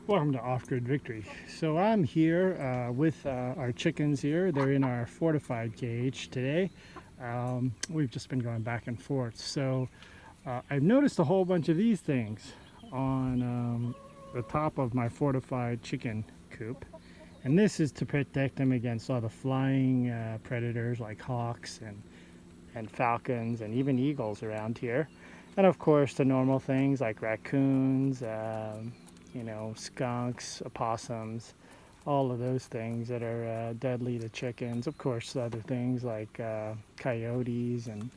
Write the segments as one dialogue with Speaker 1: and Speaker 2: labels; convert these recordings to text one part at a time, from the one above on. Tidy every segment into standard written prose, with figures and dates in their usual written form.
Speaker 1: Welcome to Off-Grid Victory. So I'm here with our chickens here. They're in our fortified cage today. We've just been going back and forth. So I've noticed a whole bunch of these things on the top of my fortified chicken coop. And this is to protect them against all the flying predators like hawks and falcons and even eagles around here. And of course the normal things like raccoons, skunks, opossums, all of those things that are deadly to chickens. Of course, other things like coyotes and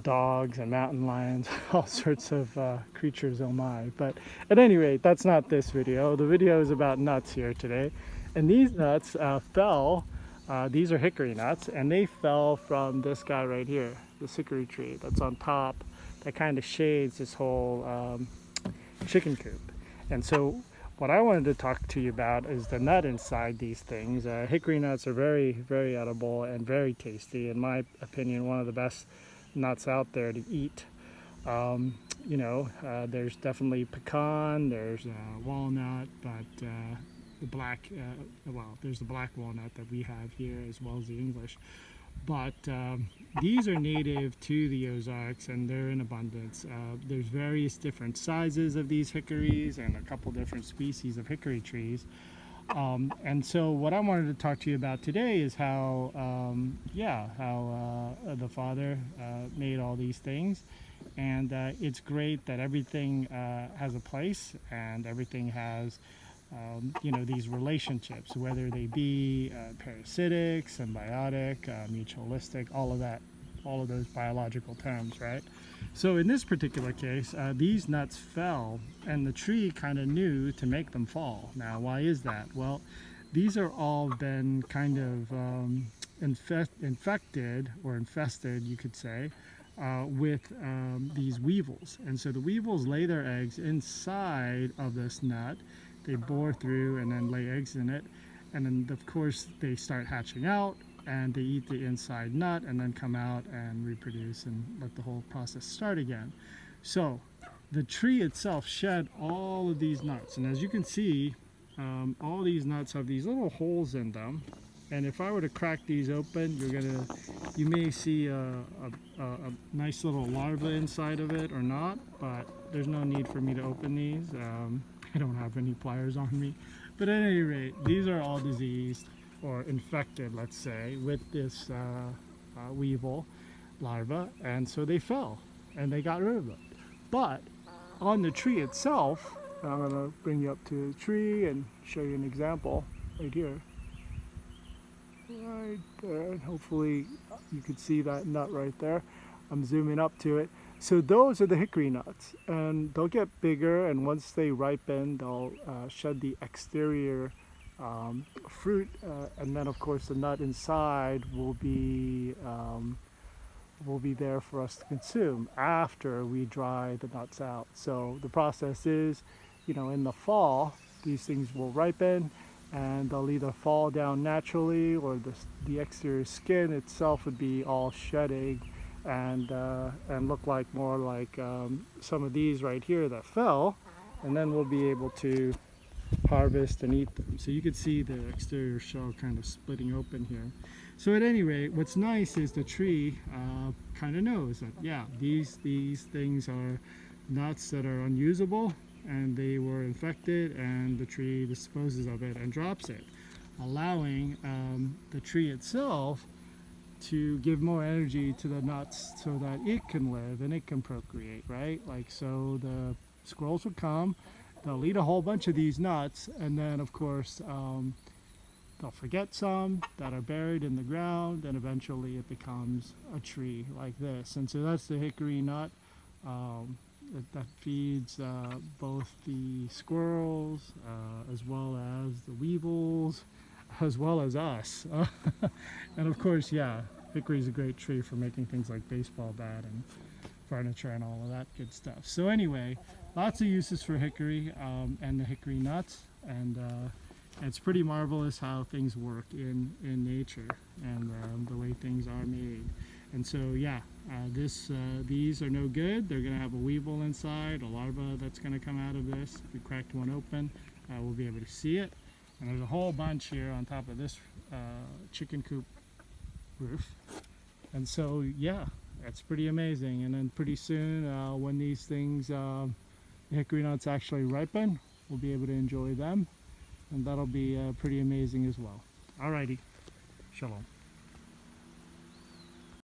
Speaker 1: dogs and mountain lions, all sorts of creatures, oh my. But at any rate, that's not this video. The video is about nuts here today. And these nuts fell, these are hickory nuts, and they fell from this guy right here, this hickory tree that's on top, that kind of shades this whole chicken coop. And so what I wanted to talk to you about is the nut inside these things. Hickory nuts are very, very edible and very tasty. In my opinion, one of the best nuts out there to eat. There's definitely pecan, there's walnut, but there's the black walnut that we have here as well as the English. But these are native to the Ozarks and they're in abundance. There's various different sizes of these hickories and a couple different species of hickory trees. And so what I wanted to talk to you about today is how the father made all these things. And it's great that everything has a place and everything has these relationships, whether they be parasitic, symbiotic, mutualistic, all of those biological terms, right? So in this particular case, these nuts fell and the tree kind of knew to make them fall. Now, why is that? Well, these are all been kind of infected or infested, you could say, with these weevils. And so the weevils lay their eggs inside of this nut. They bore through and then lay eggs in it, and then of course they start hatching out and they eat the inside nut and then come out and reproduce and let the whole process start again. So the tree itself shed all of these nuts, and as you can see, all these nuts have these little holes in them, and if I were to crack these open, you may see a nice little larva inside of it or not, but there's no need for me to open these. I don't have any pliers on me. But at any rate, these are all diseased or infected, let's say, with this weevil larva, and so they fell and they got rid of it. But on the tree itself, I'm going to bring you up to the tree and show you an example right here. Right there, and hopefully you can see that nut right there. I'm zooming up to it. So those are the hickory nuts, and they'll get bigger, and once they ripen, they'll shed the exterior fruit, and then of course the nut inside will be there for us to consume after we dry the nuts out. So the process is, in the fall, these things will ripen, and they'll either fall down naturally, or the exterior skin itself would be all shedding and look like more like some of these right here that fell, and then we'll be able to harvest and eat them. So you can see the exterior shell kind of splitting open here. So at any rate, what's nice is the tree kind of knows that, yeah, these things are nuts that are unusable and they were infected, and the tree disposes of it and drops it, allowing the tree itself to give more energy to the nuts so that it can live and it can procreate, right? Like, so the squirrels will come, they'll eat a whole bunch of these nuts, and then of course they'll forget some that are buried in the ground, and eventually it becomes a tree like this. And so that's the hickory nut that feeds both the squirrels as well as the weevils, as well as us. And of course, yeah, hickory is a great tree for making things like baseball bat and furniture and all of that good stuff. So anyway, lots of uses for hickory and the hickory nuts, and it's pretty marvelous how things work in nature and the way things are made. And so yeah, these are no good. They're going to have a weevil inside, a larva that's going to come out of this. If we cracked one open, we'll be able to see it. And there's a whole bunch here on top of this chicken coop roof. And so yeah, that's pretty amazing. And then pretty soon, when these things, hickory nuts actually ripen, we'll be able to enjoy them. And that'll be pretty amazing as well. Alrighty, shalom.